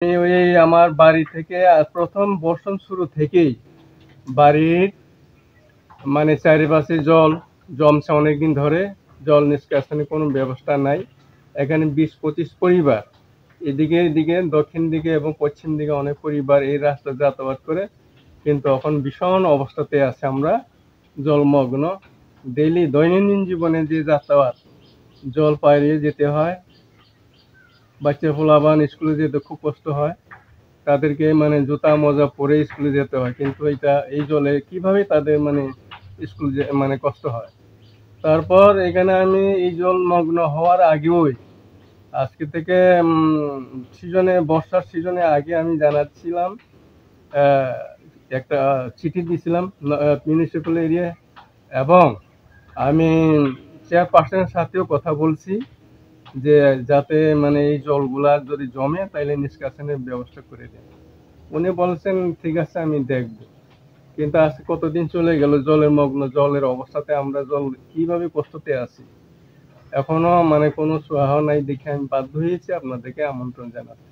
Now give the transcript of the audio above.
ওই আমার বাড়ি থেকে প্রথম বর্ষণ শুরু থেকেই বাড়ির মানে চারিপাশে জল জমছে অনেকদিন ধরে। জল নিষ্কাশনের কোনো ব্যবস্থা নাই। এখানে ২০-২৫ পরিবার এদিকে দক্ষিণ দিকে এবং পশ্চিম দিকে অনেক পরিবার এই রাস্তা যাতায়াত করে, কিন্তু এখন ভীষণ অবস্থাতে আছে আমরা, জলমগ্ন। ডেইলি দৈনন্দিন জীবনে যে যাতায়াত, জল পাড়িয়ে যেতে হয়, বাচ্চা পোলাপান স্কুলে যেতে খুব কষ্ট হয়, তাদেরকে মানে জুতা মোজা পরে স্কুলে যেতে হয়, কিন্তু এই জলে কিভাবে তাদের মানে স্কুল মানে কষ্ট হয়। তারপর এখানে আমি এই জলমগ্ন হওয়ার আগেই আজকে থেকে সিজনে বর্ষার সিজনে আগে আমি জানাচ্ছিলাম, একটা চিঠি দিয়েছিলাম মিউনিসিপ্যাল এরিয়ায়, এবং আমি চেয়ারপারসনের সাথেও কথা বলছি যে যাতে মানে এই জলগুলা যদি জমে তাইলে নিষ্কাশনের ব্যবস্থা করে দেন। উনি বলছেন ঠিক আছে আমি দেখব, কিন্তু আজকে কতদিন চলে গেল জলের মগ্ন, জলের অবস্থাতে আমরা জল কিভাবে কষ্টতে আছি, এখনো মানে কোনো সুরাহা নাই। দেখে আমি বাধ্য হয়েছি আপনাদেরকে আমন্ত্রণ জানাতে।